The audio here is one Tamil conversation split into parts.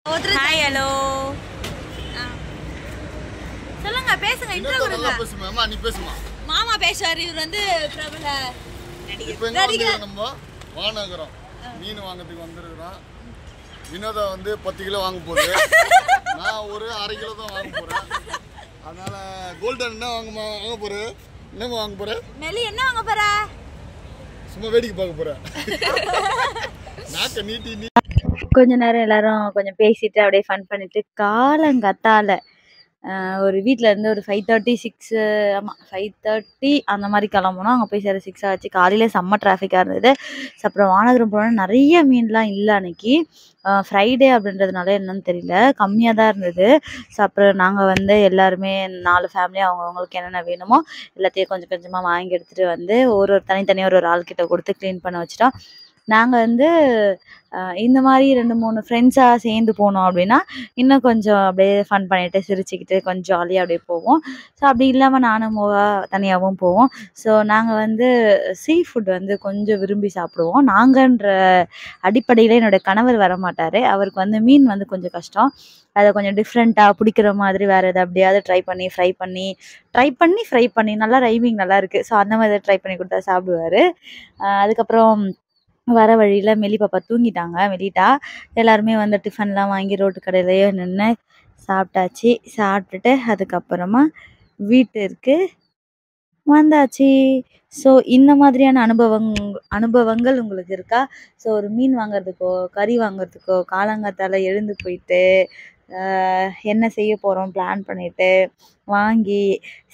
ஹாய் ஹலோ சொல்லுங்க பேசுங்க இன்ட்ரோ கொடுங்க பேசுமா நீ பேசுமா மாமா பேசுவார் இவர் வந்து பிரபல நடிகர் நம்ம வானகரம் மீன் வாங்குறதுக்கு வந்திருக்கிறோம் வினோதா வந்து 10 கிலோ வாங்க போகுது நான் ஒரு 1/2 கிலோ தான் வாங்க போறேன் அதனால கோல்டன் என்ன வாங்க போறேன் என்ன வாங்க போறேன் மெலி என்ன வாங்க போற சும்மா வேடிக்கை பார்க்க போறேன் நாக்க நீட்டி கொஞ்ச நேரம் எல்லாரும் கொஞ்சம் பேசிட்டு அப்படியே ஃபன் பண்ணிட்டு காலங்கத்தால ஒரு வீட்டில் இருந்து ஒரு 5:30 6 ஆமாம் 5:30 அந்த மாதிரி கிளம்புனோம். அங்கே போய் சேர 6 ஆச்சு. காலையில் செம்ம டிராஃபிக்காக இருந்தது. அப்புறம் வானகரம் போனால் நிறைய மீன்லாம் இல்லை அன்னைக்கு. ஃப்ரைடே அப்படின்றதுனால என்னன்னு தெரியல, கம்மியாக தான் இருந்தது. ஸோ அப்புறம் நாங்கள் வந்து எல்லாருமே 4 ஃபேமிலி அவங்கவுங்களுக்கு என்னென்ன வேணுமோ எல்லாத்தையும் கொஞ்சம் கொஞ்சமாக வாங்கி எடுத்துகிட்டு வந்து ஒரு தனித்தனியாக ஒரு ஆள்கிட்ட கொடுத்து க்ளீன் பண்ண வச்சுட்டோம். நாங்கள் வந்து இந்த மாதிரி 2-3 ஃப்ரெண்ட்ஸாக சேர்ந்து போனோம் அப்படின்னா இன்னும் கொஞ்சம் அப்படியே ஃபன் பண்ணிட்டு சிரிச்சுக்கிட்டு கொஞ்சம் ஜாலியாக அப்படியே போவோம். ஸோ அப்படி இல்லாமல் நானும் தனியாகவும் போவோம். ஸோ நாங்கள் வந்து சீ ஃபுட் வந்து கொஞ்சம் விரும்பி சாப்பிடுவோம். நாங்கன்ற அடிப்படையில் என்னோடய கணவர் வரமாட்டார். அவருக்கு வந்து மீன் வந்து கொஞ்சம் கஷ்டம். அதை கொஞ்சம் டிஃப்ரெண்ட்டாக பிடிக்கிற மாதிரி வேறு எதாவது அப்படியாவது ட்ரை பண்ணி நல்லா ரைமிங் நல்லா இருக்குது. ஸோ அந்த மாதிரி ட்ரை பண்ணி கொடுத்தா சாப்பிடுவார். அதுக்கப்புறம் வர வழியில் மெலி பாப்பா தூங்கிட்டாங்க. வெளியிட்டா எல்லாருமே வந்து டிஃபன்லாம் வாங்கி ரோட்டு கடையிலேயே நின்று சாப்பிட்டாச்சு. சாப்பிட்டுட்டு அதுக்கப்புறமா வீட்டிற்கு வந்தாச்சு. ஸோ இந்த மாதிரியான அனுபவங்கள் உங்களுக்கு இருக்கா? ஸோ ஒரு மீன் வாங்குறதுக்கோ கறி வாங்குறதுக்கோ காலங்காத்தால எழுந்து போயிட்டு என்ன செய்ய போகிறோம் பிளான் பண்ணிவிட்டு வாங்கி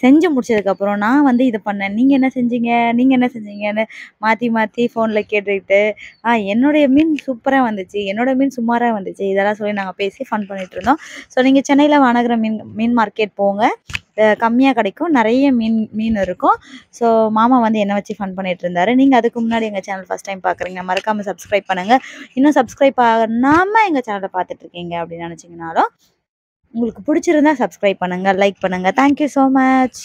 செஞ்சு முடிச்சதுக்கப்புறம் நான் வந்து இதை பண்ணேன், நீங்கள் என்ன செஞ்சீங்கன்னு மாற்றி ஃபோனில் கேட்டுக்கிட்டு என்னுடைய மீன் சூப்பராக வந்துச்சு, என்னோடய மீன் சுமாராக வந்துச்சு, இதெல்லாம் சொல்லி நாங்கள் பேசி ஃபன் பண்ணிகிட்டு இருந்தோம். ஸோ நீங்கள் சென்னையில் வானகரம் மீன் மார்க்கெட் போங்க, கம்மியாக கிடைக்கும், நிறைய மீன் இருக்கும். ஸோ மாமா வந்து என்னை வச்சு ஃபன் பண்ணிகிட்டு இருந்தார். நீங்கள் அதுக்கு முன்னாடி எங்கள் சேனல் ஃபஸ்ட் டைம் பார்க்குறீங்க, மறக்காமல் சப்ஸ்கிரைப் பண்ணுங்கள். இன்னும் சப்ஸ்கிரைப் பண்ணாமல் எங்கள் சேனலை பார்த்துட்ருக்கீங்க அப்படின்னு நினச்சிங்கனாலும் உங்களுக்கு பிடிச்சிருந்தா சப்ஸ்கிரைப் பண்ணுங்கள், லைக் பண்ணுங்கள். Thank you so much.